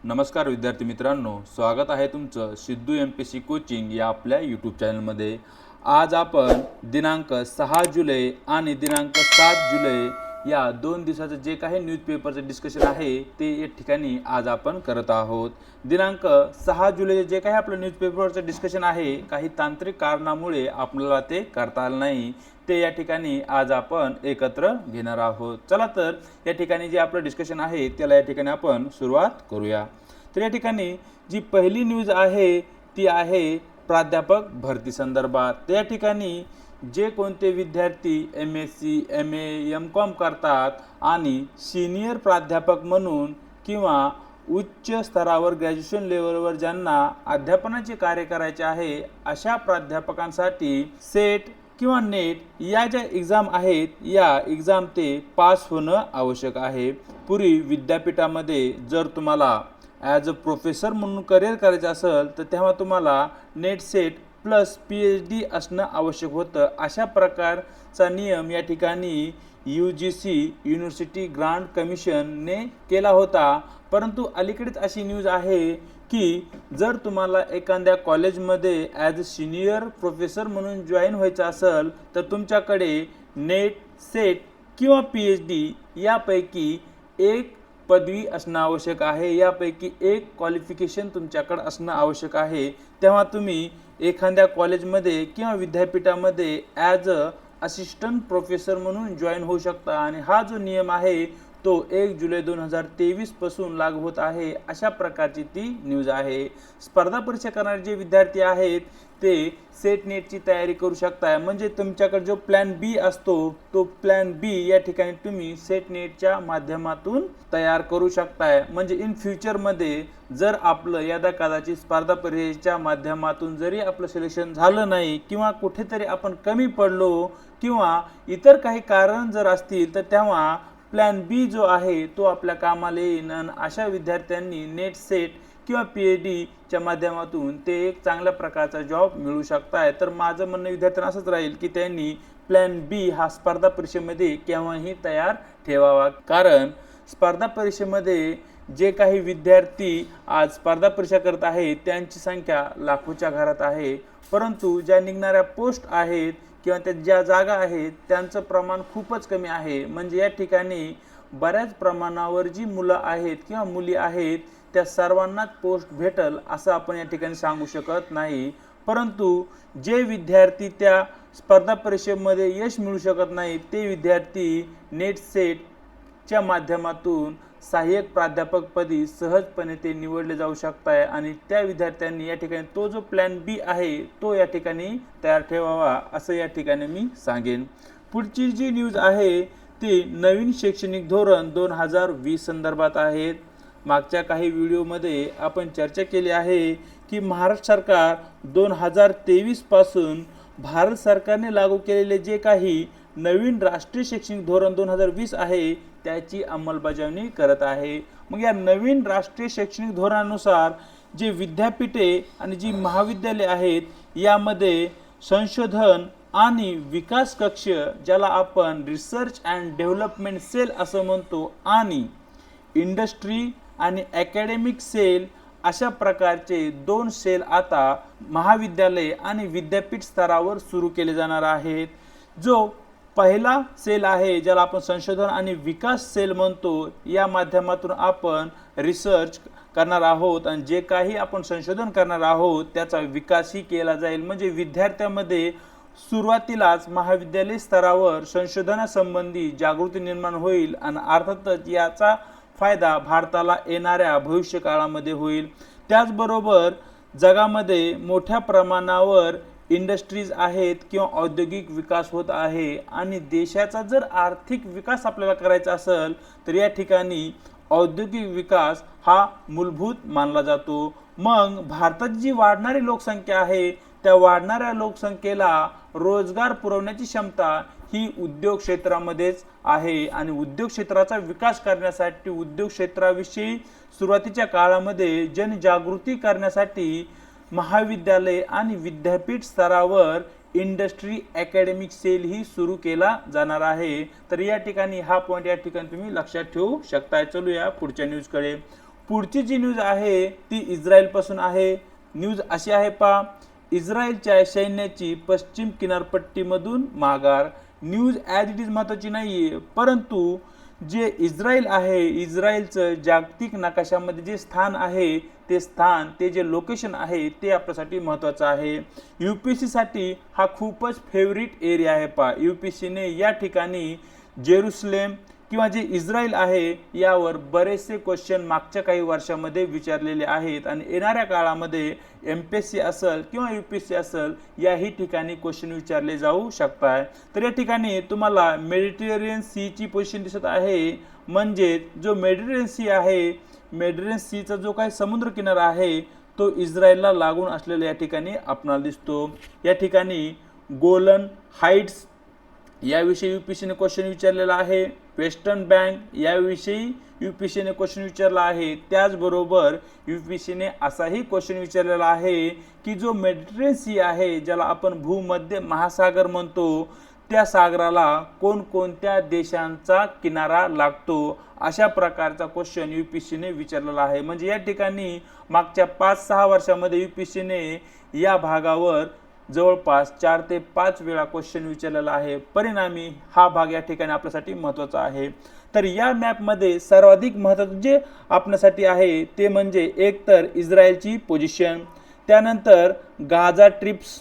नमस्कार विद्यार्थी मित्रांनो, स्वागत आहे तुमचं सिद्धू MPSC कोचिंग या आपल्या यूट्यूब चॅनलमध्ये। आज आपण दिनांक 6 जुलै आणि दिनांक 7 जुलै या 2 दिवसाचं जे काही न्यूजपेपरचं डिस्कशन आहे ते या ठिकाणी आज आपण करत आहोत। दिनांक 6 जुलै जे काही आपलं न्यूजपेपरचं डिस्कशन आहे, काही तांत्रिक कारणामुळे आपल्याला ते करता आलं नाही, ते या ठिकाणी आज आपण एकत्र घेणार आहोत। चला तर या ठिकाणी जे आपलं डिस्कशन आहे त्याला या ठिकाणी आपण सुरुवात करूया। तर या ठिकाणी जी पहिली न्यूज आहे ती आहे प्राध्यापक भरती संदर्भात। त्या ठिकाणी जे कोणते विद्यार्थी MSc MA MCOM करतात आणि सीनियर प्राध्यापक म्हणून किंवा उच्च स्तरावर ग्रॅज्युएशन लेवलवर ज्यांना अध्यापनाचे कार्य करायचे आहे, अशा प्राध्यापकांसाठी सेट किंवा नेट या ज्या एक्झाम आहेत या एक्झाम ते पास होणं आवश्यक आहे। पूर्वी विद्यापीठामध्ये जर तुम्हाला ॲज अ प्रोफेसर म्हणून करिअर करायचं असेल तर तेव्हा तुम्हाला नेट सेट प्लस PhD असणं आवश्यक होतं। अशा प्रकारचा नियम या ठिकाणी UGC युनिव्हर्सिटी ग्रांट कमिशनने केला होता। परंतु अलीकडेच अशी न्यूज आहे की जर तुम्हाला एखाद्या कॉलेजमध्ये ॲज अ सिनियर प्रोफेसर म्हणून जॉईन व्हायचं असेल तर तुमच्याकडे नेट सेट किंवा PhD यापैकी एक पदवी असणं आवश्यक आहे, यापैकी एक क्वालिफिकेशन तुमच्याकडे असणं आवश्यक आहे। तेव्हा तुम्ही एखाद्या कॉलेजमध्ये किंवा विद्यापीठामध्ये ॲज अ असिस्टंट प्रोफेसर म्हणून जॉईन होऊ शकता आणि हा जो नियम आहे तो 1 जुलै 2023 पासून लागू होत आहे। अशा प्रकारची ती न्यूज आहे। स्पर्धा परीक्षा करणारे जे विद्यार्थी आहेत ते सेट नेटची तयारी करू शकताय, म्हणजे तुमच्याकडे जो प्लॅन बी असतो तो प्लॅन बी या ठिकाणी तुम्ही सेट नेटच्या माध्यमातून तयार करू शकताय। म्हणजे इन फ्युचरमध्ये जर आपलं यदा कदाचित स्पर्धा परीक्षेच्या माध्यमातून जरी आपलं सिलेक्शन झालं नाही किंवा कुठेतरी आपण कमी पडलो किंवा इतर काही कारण जर असतील तर तेव्हा प्लॅन बी जो आहे तो आपल्या कामाला येईल। अशा विद्यार्थ्यांनी नेट सेट किंवा PhDच्या माध्यमातून ते एक चांगल्या प्रकारचा जॉब मिळू शकताय। तर माझं म्हणणं विद्यार्थ्यांना असंच राहील की त्यांनी प्लॅन बी हा स्पर्धा परीक्षेमध्ये केव्हाही तयार ठेवावा, कारण स्पर्धा परीक्षेमध्ये जे काही विद्यार्थी आज स्पर्धा परीक्षा करत आहेत त्यांची संख्या लाखोच्या घरात आहे, परंतु ज्या निघणाऱ्या पोस्ट आहेत किंवा त्या ज्या जागा आहेत त्यांचं प्रमाण खूपच कमी आहे। म्हणजे या ठिकाणी बऱ्याच प्रमाणावर जी मुलं आहेत किंवा मुली आहेत त्या सर्वांनाच पोस्ट भेटल असं आपण या ठिकाणी सांगू शकत नाही। परंतु जे विद्यार्थी त्या स्पर्धा परीक्षेमध्ये यश मिळू शकत नाही ते विद्यार्थी नेट सेटच्या माध्यमातून सहाय्यक प्राध्यापकपदी सहजपणे ते निवडले जाऊ शकताय आणि त्या विद्यार्थ्यांनी या ठिकाणी तो जो प्लॅन बी आहे तो या ठिकाणी तयार ठेवावा असं या ठिकाणी मी सांगेन। पुढची जी न्यूज आहे ती नवीन शैक्षणिक धोरण 2020 संदर्भात आहे। मागच्या काही व्हिडिओमध्ये आपण चर्चा केली आहे की महाराष्ट्र सरकार 2023 पासून भारत सरकारने लागू केलेले जे काही नवीन राष्ट्रीय शैक्षणिक धोरण 2020 आहे त्याची अंमलबजावणी करत आहे। मग या नवीन राष्ट्रीय शैक्षणिक धोरणानुसार जे विद्यापीठे आणि जी महाविद्यालये आहेत यामध्ये संशोधन आणि विकास कक्ष, ज्याला आपण रिसर्च अँड डेव्हलपमेंट सेल असं म्हणतो, आणि इंडस्ट्री आणि अकॅडमिक सेल अशा प्रकारचे 2 सेल आता महाविद्यालय आणि विद्यापीठ स्तरावर सुरू केले जाणार आहेत। जो पहिला सेल आहे ज्याला आपण संशोधन आणि विकास सेल म्हणतो, या माध्यमातून आपण रिसर्च करणार आहोत आणि जे काही आपण संशोधन करणार आहोत त्याचा विकासही केला जाईल। म्हणजे विद्यार्थ्यांमध्ये सुरुवातीलाच महाविद्यालय स्तरावर संशोधनासंबंधी जागृती निर्माण होईल आणि अर्थातच याचा फायदा भारताला येणाऱ्या भविष्य काळामध्ये होईल। त्याचबरोबर जगामध्ये मोठ्या प्रमाणावर इंडस्ट्रीज आहेत किंवा औद्योगिक विकास होत आहे आणि देशाचा जर आर्थिक विकास आपल्याला करायचा असेल तर या ठिकाणी औद्योगिक विकास हा मूलभूत मानला जातो। मग भारतात जी वाढणारी लोकसंख्या आहे त्या वाढणाऱ्या लोकसंख्येला रोजगार पुरवण्याची क्षमता ही उद्योग क्षेत्रामध्येच आहे आणि उद्योग क्षेत्राचा विकास करण्यासाठी उद्योग क्षेत्राविषयी सुरुवातीच्या काळामध्ये जनजागृती करण्यासाठी महाविद्यालय आणि विद्यापीठ स्तरावर इंडस्ट्री अकॅडमिक सेल ही सुरू केला जाणार आहे। तर या ठिकाणी हा पॉइंट या ठिकाणी तुम्ही लक्षात ठेवू शकता। चलूया पुढच्या न्यूजकडे। पुढची जी न्यूज आहे ती इस्रायलपासून आहे. न्यूज अशी आहे पहा, इस्रायलच्या सैन्याची पश्चिम किनारपट्टीमधून माघार. न्यूज ॲज इट इज महत्त्वाची नाही आहे, परंतु जे इस्रायल आहे, इस्रायलचं जागतिक नकाशामध्ये जे स्थान आहे, ते स्थान, ते जे लोकेशन आहे ते आपल्यासाठी महत्त्वाचं आहे. UPSCसाठी हा खूपच फेवरिट एरिया आहे पहा. UPSCने या ठिकाणी जेरुसलेम किंवा जे इस्रायल आहे यावर बरेचसे क्वेश्चन मागच्या काही वर्षामध्ये विचारलेले आहेत आणि येणाऱ्या काळामध्ये MPSC असेल किंवा UPSC असेल याही ठिकाणी क्वेश्चन विचारले जाऊ शकतात. तर या ठिकाणी तुम्हाला मेडिटेरेनियन सीची पोझिशन दिसत आहे, म्हणजे जो मेडिटेरेनियन सी आहे, मेडिटेरेनियन सीचा जो काही समुद्र किनारा आहे तो इस्रायलला लागून असलेला या ठिकाणी आपणाला दिसतो. या ठिकाणी गोलन हाईट्स याविषयी UPSCने क्वेश्चन विचारलेला आहे. वेस्टर्न बँक याविषयी UPSCने क्वेश्चन विचारला आहे. त्याचबरोबर UPSCने असाही क्वेश्चन विचारलेला आहे की जो मेडिटेरेनियन सी आहे, ज्याला आपण भूमध्य महासागर म्हणतो, त्या सागराला कोणकोणत्या देशांचा किनारा लागतो, अशा प्रकारचा क्वेश्चन UPSCने विचारलेला आहे. म्हणजे या ठिकाणी मागच्या 5-6 वर्षामध्ये UPSCने या भागावर जवळपास 4 ते 5 वेळा क्वेश्चन विचारलेला आहे. परिणामी हा भाग या ठिकाणी आपल्यासाठी महत्त्वाचा आहे. तर या मॅपमध्ये सर्वाधिक महत्त्वाचं जे आपल्यासाठी आहे ते म्हणजे एक तर इस्रायलची पोझिशन, त्यानंतर गाझा ट्रिप्स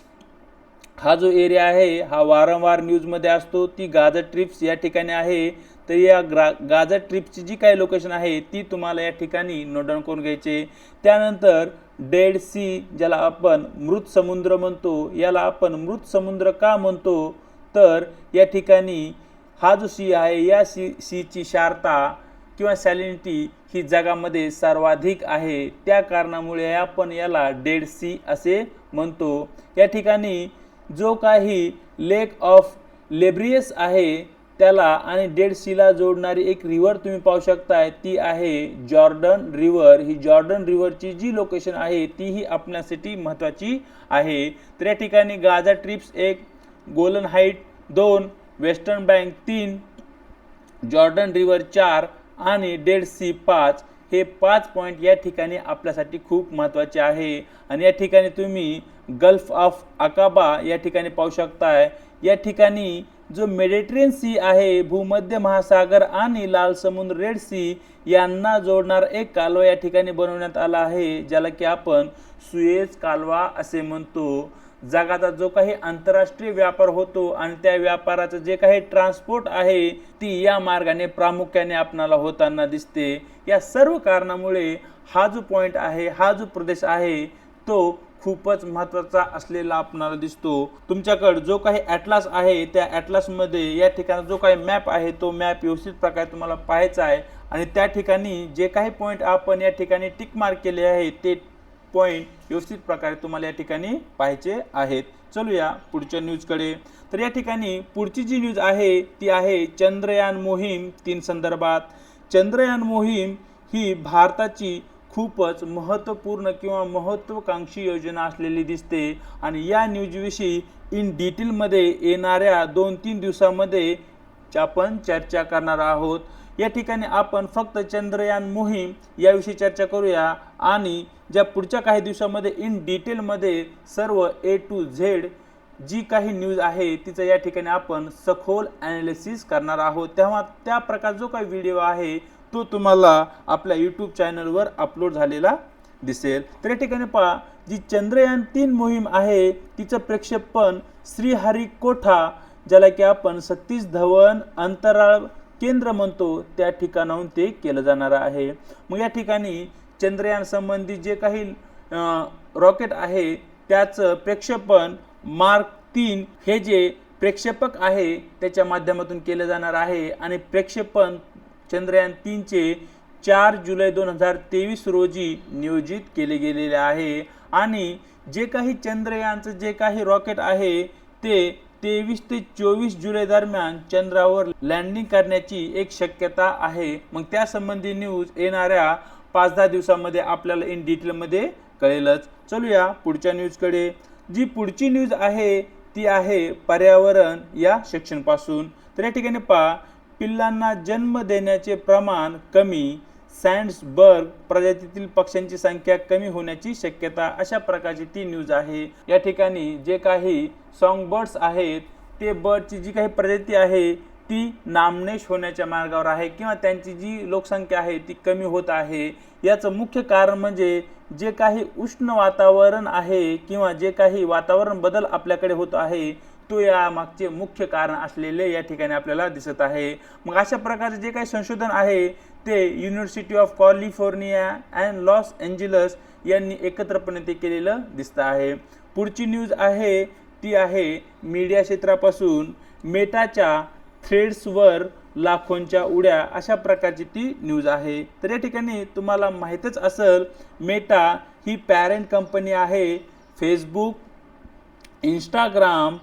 हा जो एरिया आहे हा वारंवार न्यूजमध्ये असतो, ती गाझा ट्रिप्स या ठिकाणी आहे. तर या गाझा ट्रिप्सची जी काही लोकेशन आहे ती तुम्हाला या ठिकाणी नोट डाऊन करून घ्यायचे. त्यानंतर डेड सी, ज्याला आपण मृत समुद्र म्हणतो, याला आपण मृत समुद्र का म्हणतो, तर या ठिकाणी हा जो सी आहे या सीची क्षारता किंवा सॅलिनिटी ही जगामध्ये सर्वाधिक आहे. त्या कारणामुळे आपण याला डेड सी असे म्हणतो. या ठिकाणी जो काही लेक ऑफ लेब्रियस आहे त्याला आणि डेड सीला जोडणारी एक रिव्हर तुम्ही पाहू शकताय, ती आहे जॉर्डन रिव्हर. ही जॉर्डन रिव्हरची जी लोकेशन आहे तीही आपल्यासाठी महत्त्वाची आहे. तर या ठिकाणी Gaza Strip 1, Golan Height 2, Western Bank 3, Jordan River 4 आणि डेड सी 5, हे 5 पॉईंट या ठिकाणी आपल्यासाठी खूप महत्त्वाचे आहे. आणि या ठिकाणी तुम्ही गल्फ ऑफ अकाबा या ठिकाणी पाहू शकताय. या ठिकाणी जो मेडिटेरेनियन सी आहे, भूमध्य महासागर आणि लाल समुद्र रेड सी यांना जोडणारा एक कालवा या ठिकाणी बनवण्यात आला आहे, ज्याला की आपण सुएझ कालवा असे म्हणतो. जगाचा जो काही आंतरराष्ट्रीय व्यापार होतो आणि त्या व्यापाराचं जे काही ट्रान्सपोर्ट आहे ती या मार्गाने प्रामुख्याने आपणाला होताना दिसते. या सर्व कारणामुळे हा जो पॉईंट आहे, हा जो प्रदेश आहे तो खूपच महत्त्वाचा असलेला आपणाला दिसतो. तुमच्याकडे जो काही ॲटलास आहे त्या ॲटलासमध्ये या ठिकाणी जो काही मॅप आहे तो मॅप व्यवस्थित प्रकारे तुम्हाला पाहायचा आहे आणि त्या ठिकाणी जे काही पॉईंट आपण या ठिकाणी टिक मार्क केले आहे ते पॉईंट व्यवस्थित प्रकारे तुम्हाला या ठिकाणी पाहायचे आहेत. चलूया पुढच्या न्यूजकडे. तर या ठिकाणी पुढची जी न्यूज आहे ती आहे चंद्रयान मोहीम 3 संदर्भात. चंद्रयान मोहीम ही भारताची खूपच महत्त्वपूर्ण किंवा महत्त्वाकांक्षी योजना असलेली दिसते आणि या न्यूजविषयी इन डिटेलमध्ये येणाऱ्या 2-3 दिवसामध्ये आपण चर्चा करणार आहोत. या ठिकाणी आपण फक्त चंद्रयान मोहीम याविषयी चर्चा करूया आणि ज्या पुढच्या काही दिवसामध्ये इन डिटेलमध्ये सर्व A to Z जी काही न्यूज आहे तिचं या ठिकाणी आपण सखोल ॲनालिसिस करणार आहोत. तेव्हा त्या प्रकार जो काही व्हिडिओ आहे तो तुम्हाला आपल्या यूट्यूब चॅनलवर अपलोड झालेला दिसेल. तर या ठिकाणी पहा, जी चंद्रयान 3 मोहीम आहे तिचं प्रक्षेपण श्रीहरिकोटा, ज्याला की आपण सतीश धवन अंतराळ केंद्र म्हणतो, त्या ठिकाणाहून ते केलं जाणार आहे. मग या ठिकाणी चंद्रयान संबंधी जे काही रॉकेट आहे त्याचं प्रक्षेपण मार्क 3 हे जे प्रक्षेपक आहे त्याच्या माध्यमातून केलं जाणार आहे आणि प्रक्षेपण चंद्रयान 3चे 4 जुलै 2023 रोजी नियोजित केले गेलेले आहे आणि जे काही चंद्रयानचं जे काही रॉकेट आहे ते 23 ते 24 जुलै दरम्यान चंद्रावर लँडिंग करण्याची एक शक्यता आहे. मग त्यासंबंधी न्यूज येणाऱ्या 5-10 दिवसामध्ये आपल्याला इन डिटेलमध्ये कळेलच. चलूया पुढच्या न्यूजकडे. जी पुढची न्यूज आहे ती आहे पर्यावरण या सेक्शनपासून. तर या ठिकाणी पहा, पिल्लांना जन्म देण्याचे प्रमाण कमी, सँड्सबर्ग प्रजातीतील पक्ष्यांची संख्या कमी होण्याची शक्यता, अशा प्रकारची ती न्यूज आहे। या ठिकाणी जे काही सॉन्ग बर्ड्स आहेत ते बर्डची जी काही प्रजाती आहे ती नामशेष होण्याच्या मार्गावर आहे किंवा त्यांची जी लोकसंख्या आहे ती कमी होत आहे। याचं मुख्य कारण म्हणजे जे काही उष्ण वातावरण आहे किंवा जे काही वातावरण बदल आपल्याकडे होत आहे तो या मागचे मुख्य कारण असलेले या ठिकाणी आपल्याला दिसत आहे। मग अशा प्रकारचे जे काही संशोधन आहे ते university of California and Los Angeles यांनी एकत्रपणे ते केलेलं दिसतं आहे। पुढची न्यूज आहे ती आहे मीडिया क्षेत्रापासून मेटाच्या थ्रेड्सवर लाखोंच्या उड्या, अशा प्रकारची ती न्यूज आहे। तर या ठिकाणी तुम्हाला माहीतच असेल मेटा ही पॅरेंट कंपनी आहे फेसबुक, इंस्टाग्राम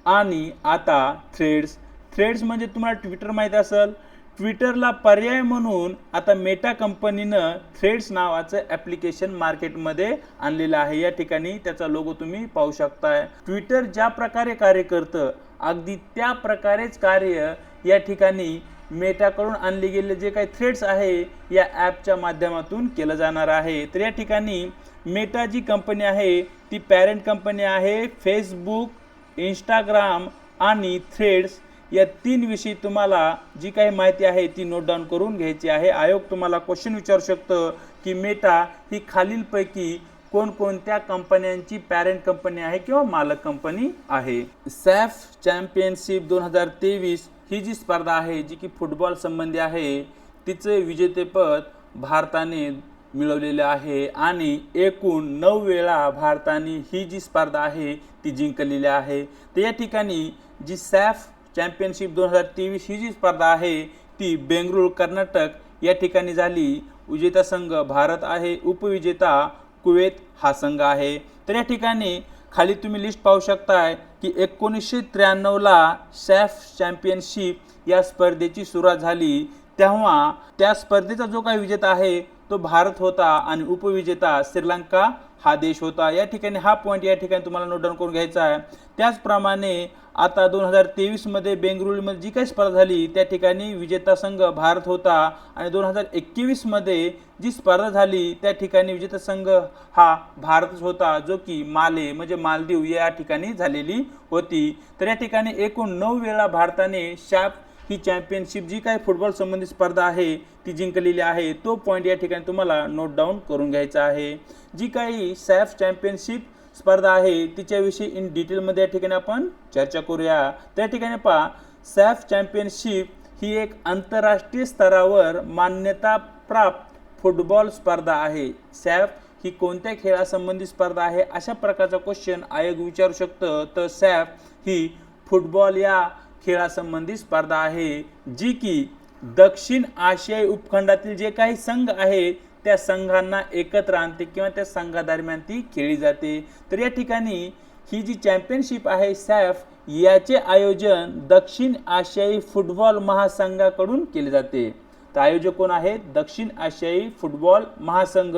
आणि आता थ्रेड्स म्हणजे तुम्हाला ट्विटर माहीत असेल। ट्विटरला पर्याय म्हणून आता मेटा कंपनीनं थ्रेड्स नावाचं ॲप्लिकेशन मार्केटमध्ये आणलेलं आहे। या ठिकाणी त्याचा लोगो तुम्ही पाहू शकताय। ट्विटर ज्या प्रकारे कार्य करतं अगदी त्या प्रकारेच कार्य या ठिकाणी मेटाकडून आणले गेले जे काही थ्रेड्स आहे या ॲपच्या माध्यमातून केलं जाणार आहे। तर या ठिकाणी मेटा जी कंपनी आहे ती पॅरेंट कंपनी आहे फेसबुक, इंस्टाग्राम आणि थ्रेड्स या 3 विषयी तुम्हाला जी काही माहिती आहे ती नोट डाऊन करून घ्यायची आहे। आयोग तुम्हाला क्वेश्चन विचारू शकतं की मेटा ही खालीलपैकी कोणकोणत्या कंपन्यांची पॅरेंट कंपनी आहे किंवा मालक कंपनी आहे। सॅफ चॅम्पियनशिप 2023 ही जी स्पर्धा आहे जी की फुटबॉल संबंधी आहे तिचे विजेतेपद भारताने मिळवलेले आहे आणि एकूण 9 वेळा भारताने ही जी स्पर्धा आहे ती जिंकलेली आहे। तर या ठिकाणी जी सॅफ चॅम्पियनशिप 2023 ही जी स्पर्धा आहे ती बेंगळुरू कर्नाटक या ठिकाणी झाली। विजेता संघ भारत आहे, उपविजेता कुवेत हा संघ आहे। तर या ठिकाणी खाली तुम्ही लिस्ट पाहू शकताय की 1993ला सॅफ चॅम्पियनशिप या स्पर्धेची सुरुवात झाली, तेव्हा त्या स्पर्धेचा जो काही विजेता आहे तो भारत होता आणि उपविजेता श्रीलंका हा देश होता। या ठिकाणी हा पॉईंट या ठिकाणी तुम्हाला नोट डाऊन करून घ्यायचा आहे। त्याचप्रमाणे आता 2023 मध्ये बेंगळुरूमध्ये जी काही स्पर्धा झाली त्या ठिकाणी विजेता संघ भारत होता आणि 2021 मध्ये जी स्पर्धा झाली त्या ठिकाणी विजेता संघ हा भारतच होता, जो की माले म्हणजे मालदीव या ठिकाणी झालेली होती। तर या ठिकाणी एकूण 9 वेळा भारताने सॅफ ही चॅम्पियनशिप जी काही फुटबॉल संबंधी स्पर्धा आहे ती जिंकलेली आहे। तो पॉईंट या ठिकाणी तुम्हाला नोट डाऊन करून घ्यायचा आहे। जी काही सॅफ चॅम्पियनशिप स्पर्धा आहे तिच्याविषयी इन डिटेलमध्ये या ठिकाणी आपण चर्चा करूया। त्या ठिकाणी पहा, सॅफ चॅम्पियनशिप ही एक आंतरराष्ट्रीय स्तरावर मान्यता प्राप्त फुटबॉल स्पर्धा आहे। सॅफ ही कोणत्या खेळासंबंधी स्पर्धा आहे अशा प्रकारचा क्वेश्चन आयोग विचारू शकतं। तर सॅफ ही फुटबॉल या खेळासंबंधी स्पर्धा आहे जी की दक्षिण आशियाई उपखंडातील जे काही संघ आहेत त्या संघांना एकत्र आणते किंवा त्या संघादरम्यान ती खेळली जाते। तर या ठिकाणी ही जी चॅम्पियनशिप आहे सॅफ याचे आयोजन दक्षिण आशियाई फुटबॉल महासंघाकडून केले जाते। तर आयोजक कोण आहेत? दक्षिण आशियाई फुटबॉल महासंघ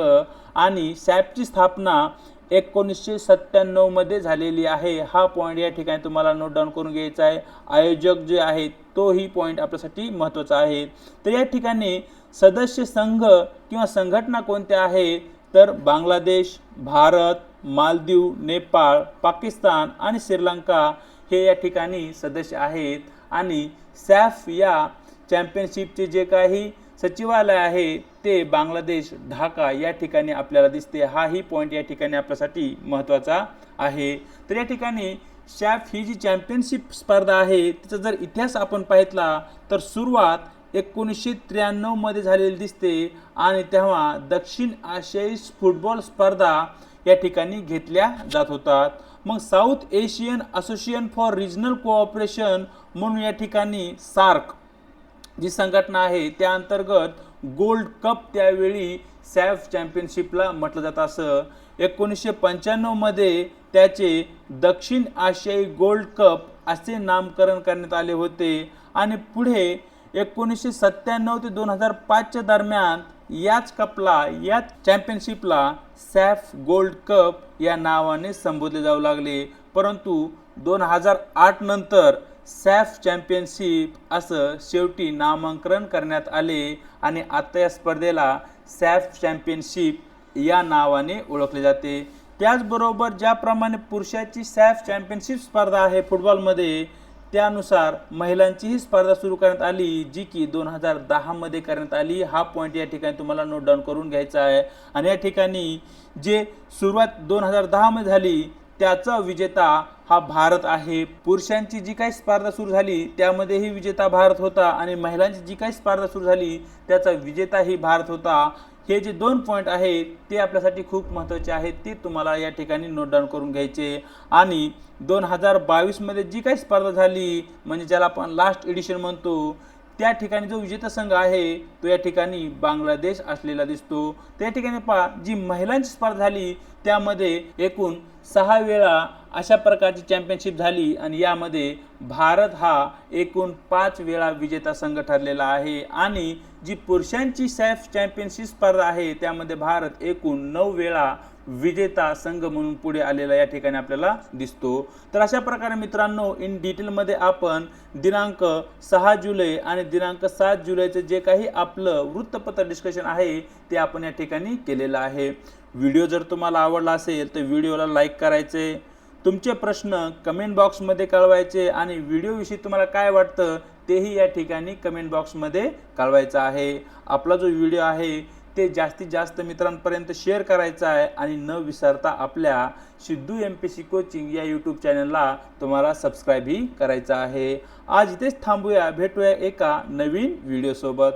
आणि सॅफची स्थापना 1997 मध्ये झालेली आहे। हा पॉईंट या ठिकाणी तुम्हाला नोट डाऊन करून घ्यायचा आहे। आयोजक जे आहेत तोही पॉईंट आपल्यासाठी महत्त्वाचा आहे। तर या ठिकाणी सदस्य संघ किंवा संघटना कोणत्या आहे तर बांगलादेश, भारत, मालदीव, नेपाळ, पाकिस्तान आणि श्रीलंका हे या ठिकाणी सदस्य आहेत। आणि सॅफ या चॅम्पियनशिपचे जे काही सचिवालय आहे ते बांगलादेश ढाका या ठिकाणी आपल्याला दिसते। हाही पॉईंट या ठिकाणी आपल्यासाठी महत्त्वाचा आहे। तर या ठिकाणी सॅफ ही जी चॅम्पियनशिप स्पर्धा आहे तिचा जर इतिहास आपण पाहितला तर सुरुवात 1993 मध्ये झालेली दिसते आणि तेव्हा दक्षिण आशियाई फुटबॉल स्पर्धा या ठिकाणी घेतल्या जात होतात। मग south Asian association for regional cooperation म्हणून या ठिकाणी सार्क जी संघटना आहे त्या अंतर्गत गोल्ड कप त्यावेळी सॅफ चॅम्पियनशिपला म्हटलं जातं असं। 1995 मध्ये त्याचे दक्षिण आशियाई गोल्ड कप असे नामकरण करण्यात आले होते आणि पुढे 1997 ते 2005 दरम्यान याच चॅम्पियनशिपला सॅफ गोल्ड कप या नावाने संबोधले जाऊ लागले। परंतु 2008 नंतर सॅफ चॅम्पियनशिप असं शेवटी नामांकन करण्यात आले आणि आता या स्पर्धेला सॅफ चॅम्पियनशिप या नावाने ओळखले जाते। त्याचबरोबर ज्याप्रमाणे पुरुषाची सॅफ चॅम्पियनशिप स्पर्धा आहे फुटबॉलमध्ये, त्यानुसार महिलांची ही स्पर्धा सुरू करण्यात आली, जी की 2010 मध्ये करण्यात आली। हा पॉईंट या ठिकाणी तुम्हाला नोट डाऊन करून घ्यायचा आहे। आणि या ठिकाणी जे सुरुवात 2010 मध्ये झाली त्याचा विजेता हा भारत आहे। पुरुषांची जी काही स्पर्धा सुरू झाली त्यामध्येही विजेता भारत होता आणि महिलांची जी काही स्पर्धा सुरू झाली त्याचा विजेताही भारत होता। हे जे 2 पॉईंट आहेत ते आपल्यासाठी खूप महत्त्वाचे आहेत, ते तुम्हाला या ठिकाणी नोट डाऊन करून घ्यायचे। आणि 2022 मध्ये जी काही स्पर्धा झाली म्हणजे ज्याला आपण लास्ट एडिशन म्हणतो, त्या ठिकाणी जो विजेता संघ आहे तो या ठिकाणी बांगलादेश असलेला दिसतो। त्या ठिकाणी पहा, जी महिलांची स्पर्धा झाली त्यामध्ये एकूण 6 वेळा अशा प्रकारची चॅम्पियनशिप झाली आणि यामध्ये भारत हा एकूण 5 वेळा विजेता संघ ठरलेला आहे। आणि जी पुरुषांची सॅफ चॅम्पियनशिप स्पर्धा आहे त्यामध्ये भारत एकूण 9 वेळा विजेता संघ म्हणून पुढे आलेला या ठिकाणी आपल्याला दिसतो। तर अशा प्रकारे मित्रांनो, इन डिटेलमध्ये आपण दिनांक 6 जुलै आणि दिनांक 7 जुलैचे जे काही आपलं वृत्तपत्र डिस्कशन आहे ते आपण या ठिकाणी केलेलं आहे। व्हिडिओ जर तुम्हाला आवडला असेल तर व्हिडिओला लाईक करायचे, तुमचे प्रश्न कमेंट बॉक्समध्ये कळवायचे आणि व्हिडिओविषयी तुम्हाला काय वाटतं तेही या ठिकाणी कमेंट बॉक्समध्ये कळवायचं आहे। आपला जो व्हिडिओ आहे ते जास्तीत जास्त मित्रांपर्यंत शेअर करायचा आहे आणि न विसरता आपल्या सिद्धू MPSC कोचिंग या यूट्यूब चॅनलला तुम्हाला सबस्क्राईबही करायचं आहे। आज इथेच थांबूया, भेटूया एका नवीन व्हिडिओसोबत।